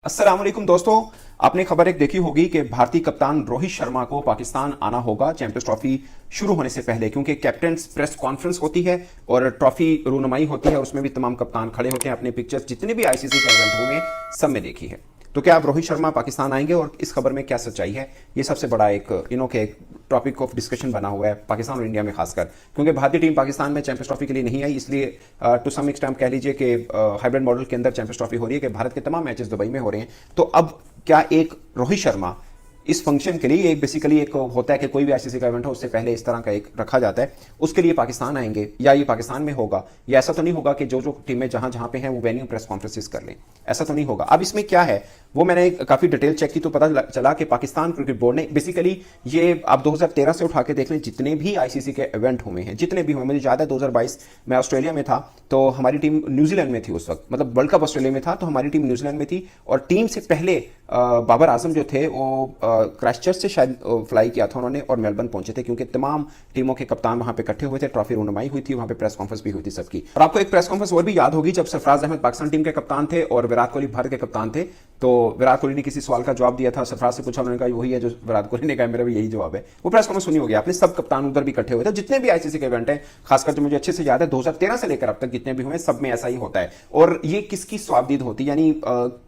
अस्सलाम वालेकुम दोस्तों। आपने खबर एक देखी होगी कि भारतीय कप्तान रोहित शर्मा को पाकिस्तान आना होगा चैंपियंस ट्रॉफी शुरू होने से पहले, क्योंकि कैप्टन प्रेस कॉन्फ्रेंस होती है और ट्रॉफी रूनुमाई होती है। उसमें भी तमाम कप्तान खड़े होते हैं। अपने पिक्चर्स जितने भी आईसीसी के इवेंट हुए सब में देखी है। तो क्या अब रोहित शर्मा पाकिस्तान आएंगे और इस खबर में क्या सच्चाई है, ये सबसे बड़ा एक के टॉपिक ऑफ डिस्कशन बना हुआ है पाकिस्तान और इंडिया में खासकर, क्योंकि भारतीय टीम पाकिस्तान में चैंपियंस ट्रॉफी के लिए नहीं आई। इसलिए टू सम एक्सटेंट कह लीजिए कि हाइब्रिड मॉडल के अंदर चैंपियंस ट्रॉफी हो रही है कि भारत के तमाम मैचेस दुबई में हो रहे हैं। तो अब क्या एक रोहित शर्मा इस फंक्शन के लिए, एक बेसिकली एक होता है कि कोई भी आईसीसी का इवेंट हो उससे पहले इस तरह का एक रखा जाता है, उसके लिए पाकिस्तान आएंगे या ये पाकिस्तान में होगा? या ऐसा तो नहीं होगा कि जो जो टीमें जहां जहां पे हैं वो वेन्यू प्रेस कॉन्फ्रेंसिस कर लें? ऐसा तो नहीं होगा। अब इसमें क्या है वो मैंने काफी डिटेल चेक की तो पता चला कि पाकिस्तान क्रिकेट बोर्ड ने बेसिकली ये आप 2013 से उठा के देख लें, जितने भी आईसीसी के इवेंट हुए हैं, जितने भी हुए, मुझे याद है 2022 में ऑस्ट्रेलिया में था तो हमारी टीम न्यूजीलैंड में थी उस वक्त, मतलब वर्ल्ड कप ऑस्ट्रेलिया में था तो हमारी टीम न्यूजीलैंड में थी। और टीम से पहले बाबर आजम जो थे वो क्राइस्टचर्च से शायद फ्लाई किया था उन्होंने और मेलबर्न पहुंचे थे, क्योंकि तमाम टीमों के कप्तान वहां पे इकट्ठे हुए थे। ट्रॉफी रूनुमाई हुई थी, वहां पे प्रेस कॉन्फ्रेंस भी हुई थी सबकी। और आपको एक प्रेस कॉन्फ्रेंस और भी याद होगी जब सरफराज अहमद पाकिस्तान टीम के कप्तान थे और विराट कोहली भारत के कप्तान थे। तो विराट कोहली ने किसी सवाल का जवाब दिया था, सरफराज से पूछा, उन्होंने कहा वही है जो विराट कोहली ने कहा, मेरा भी यही जवाब है। वो प्रेस कॉन्फ्रेंस सुनी होगी आपने। सब कप्तान उधर भी इकट्ठे हुए थे। जितने भी आईसीसी के इवेंट हैं, खासकर जो मुझे अच्छे से याद है 2013 से लेकर अब तक जितने भी हुए सब में ऐसा ही होता है। और ये किसकी स्वाबदीद होती है, यानी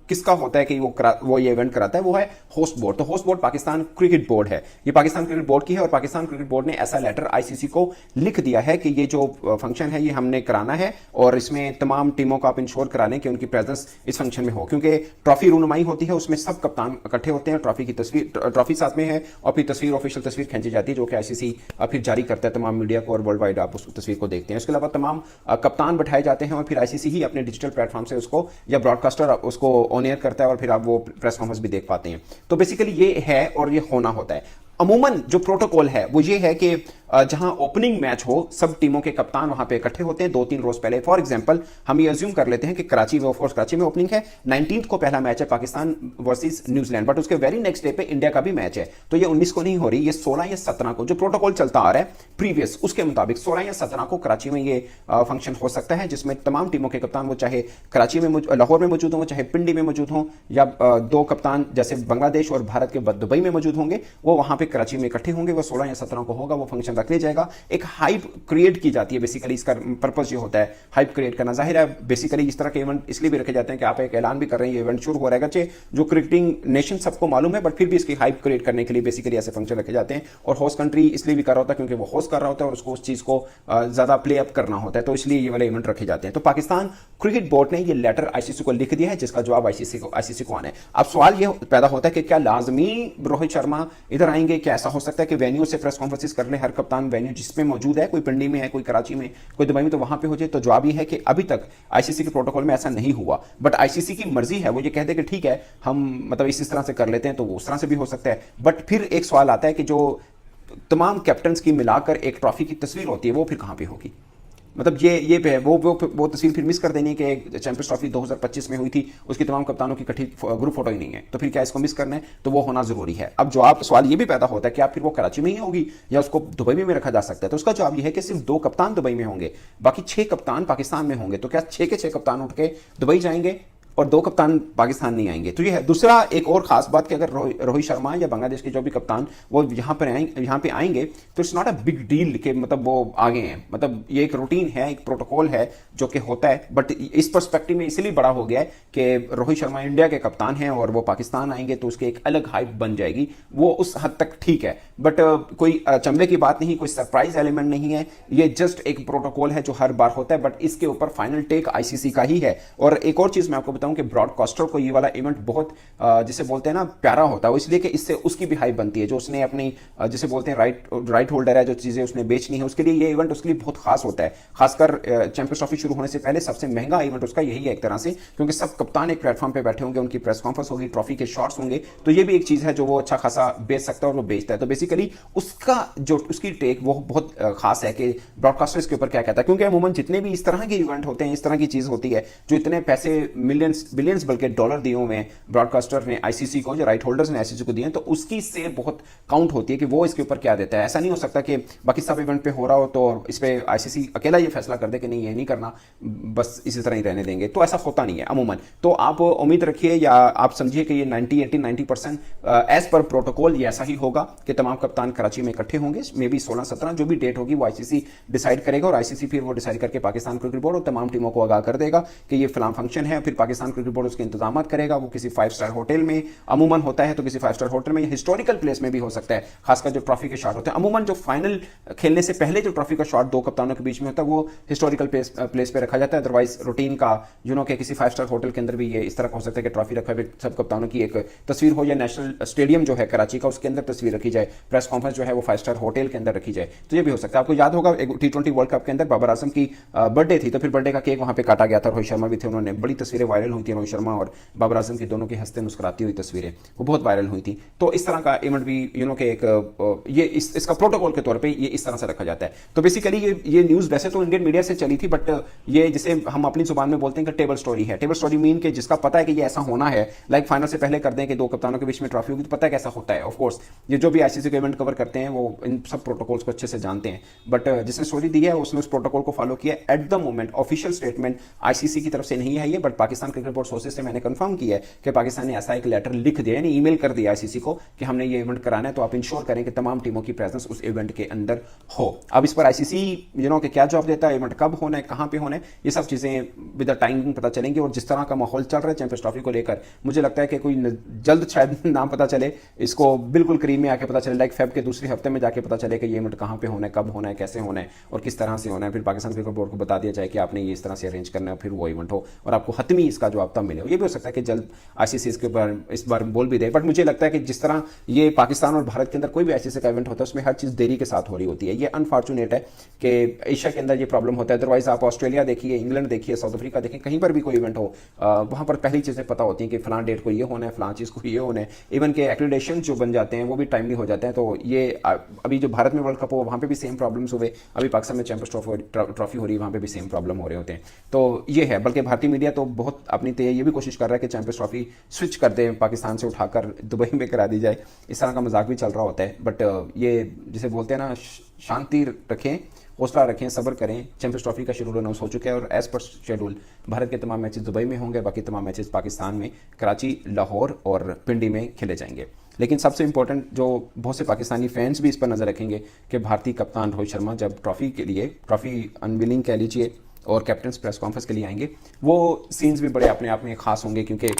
किसका होता है कि वो ये इवेंट कराता है, वो है होस्ट बोर्ड। तो host board Pakistan cricket board है, ये पाकिस्तान क्रिकेट बोर्ड की है। और पाकिस्तान क्रिकेट बोर्ड ने ऐसा लेटर आईसीसी को लिख दिया है कि ये जो फंक्शन है ये हमने कराना है और इसमें तमाम टीमों को आप इंश्योर करा लें कि उनकी प्रेजेंस इस फंक्शन में हो, क्योंकि ट्रॉफी रूनुमाई होती है, उसमें सब कप्तान इकट्ठे होते हैं, ट्रॉफी की तस्वीर, ट्रॉफी साथ में है और फिर तस्वीर, ऑफिशियल तस्वीर खींची जाती है जो कि आईसीसी फिर जारी करता है तमाम मीडिया को और वर्ल्ड वाइड आप उस तस्वीर को देखते हैं। इसके अलावा तमाम कप्तान बैठाए जाते हैं और फिर आईसीसी ही अपने डिजिटल प्लेटफॉर्म से उसको या ब्रॉडकास्टर उसको ऑन एयर करता है और फिर आप वो प्रेस कॉन्फ्रेंस भी देख पाते हैं। तो बेसिकली ये है और ये होना होता है। अमूमन जो प्रोटोकॉल है वो ये है कि जहां ओपनिंग मैच हो सब टीमों के कप्तान वहां पे इकट्ठे होते हैं 2-3 रोज पहले। फॉर एग्जांपल हम ये अज्यूम कर लेते हैं कि कराची में, ऑफकोर्स कराची में ओपनिंग है, 19 को पहला मैच है पाकिस्तान वर्सेस न्यूजीलैंड, बट उसके वेरी नेक्स्ट डे पे इंडिया का भी मैच है। तो ये 19 को नहीं हो रही, ये 16 या 17 को, जो प्रोटोकॉल चलता आ रहा है प्रीवियस उसके मुताबिक 16 या 17 को कराची में ये फंक्शन हो सकता है, जिसमें तमाम टीमों के कप्तान, वो चाहे कराची में, लाहौर में मौजूद हों, चाहे पिंडी में मौजूद हों, या 2 कप्तान जैसे बांग्लादेश और भारत के दुबई में मौजूद होंगे, वो वहां पे कराची में इकट्ठे होंगे। वो 16 या 17 को होगा, वो फंक्शन रख लिया जाएगा। एक हाइप क्रिएट की जाती है, बेसिकली इसका पर्पस ये होता है हाइप क्रिएट करना। जाहिर है बेसिकली इस तरह के इवेंट इसलिए भी रखे जाते हैं कि आप एक ऐलान भी कर रहे हैं ये इवेंट शुरू हो रहेगा, जो क्रिकेटिंग नेशन सबको मालूम है, बट फिर भी इसकी हाइप क्रिएट करने के लिए बेसिकली ऐसे फंक्शन रखे जाते हैं। और होस्ट कंट्री इसलिए भी कर रहा होता है क्योंकि वो होस्ट कर रहा होता है और उसको उस चीज को ज्यादा प्ले अप करना होता है, तो इसलिए ये वाले इवेंट रखे जाते हैं। तो पाकिस्तान क्रिकेट बोर्ड ने ये लेटर आईसीसी को लिख दिया है, जिसका जवाब आईसीसी को आना है। अब सवाल ये पैदा होता है कि क्या लाजमी रोहित शर्मा इधर आएंगे? क्या ऐसा हो सकता है कि वेन्यू से प्रेस कॉन्फ्रेंसिस कर ले हर कप्तान, वेन्यू जिसमें मौजूद है, कोई पिंडी में है, कोई कराची में, कोई दुबई में, तो वहां पे हो जाए? तो जवाब ये है कि अभी तक आईसीसी के प्रोटोकॉल में ऐसा नहीं हुआ, बट आईसीसी की मर्जी है, वो ये कहते हैं कि ठीक है हम मतलब इस तरह से कर लेते हैं, तो उस तरह से भी हो सकता है। बट फिर एक सवाल आता है कि जो तमाम कैप्टन की मिलाकर एक ट्रॉफी की तस्वीर होती है वो फिर कहां पे होगी? मतलब ये पे वो तस्वीर फिर मिस कर देनी है कि चैंपियंस ट्रॉफी 2025 में हुई थी, उसकी तमाम कप्तानों की इकट्ठी ग्रुप फोटो ही नहीं है, तो फिर क्या इसको मिस करना है? तो वो होना जरूरी है। अब जवाब सवाल ये भी पैदा होता है कि आप फिर वो कराची में ही होगी या उसको दुबई में रखा जा सकता है? तो उसका जवाब ये है कि सिर्फ 2 कप्तान दुबई में होंगे, बाकी 6 कप्तान पाकिस्तान में होंगे। तो क्या 6 के 6 कप्तान उठ के दुबई जाएंगे और 2 कप्तान पाकिस्तान नहीं आएंगे? तो ये है दूसरा एक और खास बात कि अगर रोहित शर्मा या बांग्लादेश के जो भी कप्तान वो यहाँ पे आएंगे तो it's not a big deal कि मतलब वो आगे हैं, मतलब ये एक रूटीन है, एक प्रोटोकॉल है जो कि होता है। बट इस पर्सपेक्टिव में इसलिए बड़ा हो गया है कि रोहित शर्मा इंडिया के कप्तान हैं और वो पाकिस्तान आएंगे तो उसके एक अलग हाइप बन जाएगी। वो उस हद तक ठीक है, बट कोई चंबे की बात नहीं, कोई सरप्राइज एलिमेंट नहीं है, ये जस्ट एक प्रोटोकॉल है जो हर बार होता है। बट इसके ऊपर फाइनल टेक आईसीसी का ही है। और एक और चीज मैं आपको कि ब्रॉडकास्टर को ये वाला इवेंट बहुत जिसे बोलते हैं ना प्यारा होता है, वो इसलिए कि इससे उसकी भी हाइप बनती है, जो उसने अपनी जिसे बोलते हैं राइट होल्डर है, जो चीजें उसने बेचनी है, उसके लिए ये इवेंट उसके लिए बहुत खास होता है। खासकर चैंपियंस ट्रॉफी शुरू होने से पहले सबसे महंगा इवेंट उसका यही है एक तरह से, क्योंकि सब कप्तान एक प्लेटफॉर्म पे बैठे होंगे, उनकी प्रेस कॉन्फ्रेंस होगी, ट्रॉफी के शॉट्स होंगे, तो ये भी एक चीज है जो वो अच्छा खासा बेच सकता है और वो बेचता है। तो बेसिकली उसका जो उसकी टेक वो बहुत खास है कि ब्रॉडकास्टर इसके ऊपर क्या कहता है, क्योंकि अमूमन जितने भी इस तरह के इवेंट होते हैं, इस तरह की चीज होती है जो इतने पैसे मिलियन बिलियंस बल्कि डॉलर दिए हुए हैं ब्रॉडकास्टर ने आईसीसी को, जो राइट होल्डर्स ने आईसीसी को दिए हैं, तो उसकी से बहुत काउंट होती है कि वो इसके ऊपर क्या देता है। ऐसा नहीं हो सकता कि बाकी सब इवेंट पे हो रहा हो तो इस पे आईसीसी अकेला ये फैसला कर दे कि नहीं ये नहीं करना, बस इसी तरह ही रहने देंगे, तो ऐसा होता नहीं है अमूमन। तो आप उम्मीद रखिए या आप समझिए कि ये 90% एज पर प्रोटोकॉल ये ऐसा ही होगा कि तमाम कप्तान कराची में इकट्ठे होंगे, मे बी 16-17 जो भी डेट होगी वो आईसीसी डिसाइड करेगा, और आईसीसी फिर वो डिसाइड करके पाकिस्तान क्रिकेट बोर्ड और तमाम टीमों को आगाह कर देगा कि ये फिलहाल फंक्शन है। फिर पाकिस्तान क्रिकेट बोर्ड उसके इंतजाम करेगा, वो किसी 5 स्टार होटल में अमूमन होता है, तो किसी 5 स्टार होटल में, हिस्टोरिकल प्लेस में भी हो सकता है, खासकर जो ट्रॉफी के शॉट होते हैं। अमूमन जो फाइनल खेलने से पहले जो ट्रॉफी का शॉट दो कप्तानों के बीच में होता है वो हिस्टोरिकल प्लेस पे रखा जाता है। अदरवाइज रूटीन का कि किसी 5 स्टार होटल के अंदर भी ये इस तरह हो सकता है कि ट्रॉफी रखा है, सब कप्तानों की एक तस्वीर हो, या नेशनल स्टेडियम जो है कराची का उसके अंदर तस्वीर रखी जाए, प्रेस कॉन्फ्रेंस जो है वो 5 स्टार होटल के अंदर रखी जाए, तो ये भी हो सकता है। आपको याद होगा T20 वर्ल्ड कप के अंदर बाबर आजम की बर्थडे थी, तो फिर बर्थडे का केक वहां पे काटा गया था, रोहित शर्मा भी थे, उन्होंने बड़ी तस्वीरें वायरल हुई थी, रोहित शर्मा और बाबर आजम की दोनों की हंसते मुस्कुराती हुई तस्वीरें वो बहुत वायरल हुई थी। तो इस तरह का इवेंट भी के एक ये इसका प्रोटोकॉल के तौर पे ये इस तरह से रखा जाता है। तो बेसिकली ये न्यूज़ वैसे तो इंडियन मीडिया से चली थी, बट ये जिसे हम अपनी जुबान में बोलते हैं कि टेबल स्टोरी है। टेबल स्टोरी मीन कि जिसका पता है कि ये ऐसा होना है, लाइक फाइनल से पहले कर दें कि दो कप्तानों के बीच में ट्रॉफी होगी, तो पता है कैसा होता है। ऑफ कोर्स ये जो भी आईसीसी के इवेंट कवर करते हैं वो इन सब प्रोटोकॉल्स को अच्छे से जानते हैं, बट जिसने स्टोरी दी है उसने उस प्रोटोकॉल को फॉलो किया। At the moment official statement ICC की तरफ से नहीं है ये, but Pakistan cricket board sources से मैंने कंफर्म किया है कि पाकिस्तान ने ऐसा एक लेटर लिख दिया, यानी ईमेल कर दिया आईसीसी को कि हमने ये इवेंट कराना है, तो आप इंश्योर करें कि तमाम टीमों की प्रेजेंस उस इवेंट के अंदर हो। अब इस पर आईसीसी कि क्या जवाब देता है, इवेंट कब होना है, कहां पे होना है, ये सब चीजें विद द टाइमिंग पता चलेंगी। और जिस तरह का माहौल चल रहा है चैंपियंस ट्रॉफी को लेकर, मुझे लगता है कि कोई जल्द शायद नाम पता चले, इसको बिल्कुल करीब में आके पता चले, लाइक फेब के दूसरे हफ्ते में जाके पता चले कि ये इवेंट कहां पे होना है, कब होना है, कैसे होना है और किस तरह से होना है। फिर पाकिस्तान क्रिकेट बोर्ड को बता दिया जाए कि आपने ये इस तरह से अरेंज करना है, फिर वो इवेंट हो और आपको हतमी इसका जवाब तब मिले। ये भी हो सकता है कि जल्द आईसीसी इसके ऊपर इस बार बोल भी दे, बट मुझे लगता है कि जिस तरह ये पाकिस्तान और भारत के अंदर कोई भी आईसीसी का इवेंट होता है उसमें हर चीज देरी के साथ हो रही होती है। ये अनफॉर्चुनेट है कि एशिया के अंदर ये प्रॉब्लम होता है। अदरवाइज आप ऑस्ट्रेलिया देखिए, इंग्लैंड देखिए, साउथ अफ्रीका देखिए, कहीं पर भी कोई इवेंट हो वहां पर पहली चीजें पता होती हैं कि फलां डेट को ये होना है, फलां चीज को ये होना है। इवन के एक्रेडिटेशन जो बन जाते हैं वो भी टाइमली हो जाते हैं। तो ये अभी जो भारत में वर्ल्ड कप हो वहां पे भी सेम प्रॉब्लम्स हुए, अभी पाकिस्तान में चैंपियंस ट्रॉफी हो रही है वहां पे भी सेम प्रॉब्लम हो रहे होते हैं। तो ये है, बल्कि भारतीय मीडिया तो बहुत अपनी ये भी कोशिश कर रहा है कि चैंपियंस ट्रॉफी स्विच कर दे, पाकिस्तान से उठाकर दुबई में करा दी जाए। इस तरह का मजाक भी चल रहा होता है, बट ये जिसे बोलते हैं ना, शांति रखें, हौसला रखें, सब्र करें। चैंपियंस ट्रॉफी का शेड्यूल अनाउंस हो चुका है और एज पर शेड्यूल भारत के तमाम मैचेस दुबई में होंगे, बाकी तमाम मैचेस पाकिस्तान में कराची, लाहौर और पिंडी में खेले जाएंगे। लेकिन सबसे इंपॉर्टेंट जो बहुत से पाकिस्तानी फैंस भी इस पर नजर रखेंगे कि भारतीय कप्तान रोहित शर्मा जब ट्रॉफी अनविलिंग कह लीजिए और कैप्टन प्रेस कॉन्फ्रेंस के लिए आएंगे, वो सीन्स भी बड़े अपने आप में खास होंगे, क्योंकि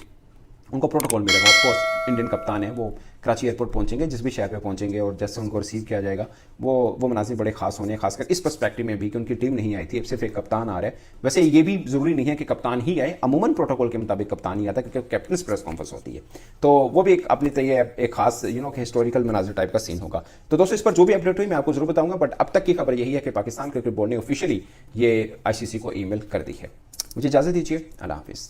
उनको प्रोटोकॉल मिलेगा। ऑफ कोर्स इंडियन कप्तान है, वो कराची एयरपोर्ट पहुंचेंगे, जिस भी शहर पे पहुंचेंगे और जैसे उनको रिसीव किया जाएगा वो मनाजिर बड़े खास होने हैं, खासकर इस पर्सपेक्टिव में भी कि उनकी टीम नहीं आई थी, अब सिर्फ एक कप्तान आ रहा है। वैसे ये भी जरूरी नहीं है कि कप्तान ही आए, अमूमन प्रोटोकॉल के मुताबिक कप्तान ही आता है क्योंकि कैप्टन प्रेस कॉन्फ्रेंस होती है, तो वो भी एक अपनी एक खास हिस्टोरिकल मनाजिर टाइप का सीन होगा। तो दोस्तों इस पर जो भी अपडेट हुई मैं आपको जरूर बताऊंगा, बट अब तक की खबर यही है कि पाकिस्तान क्रिकेट बोर्ड ने ऑफिशियली ये आईसीसी को ईमेल कर दी है। मुझे इजाजत दीजिए, अल्लाह हाफिज।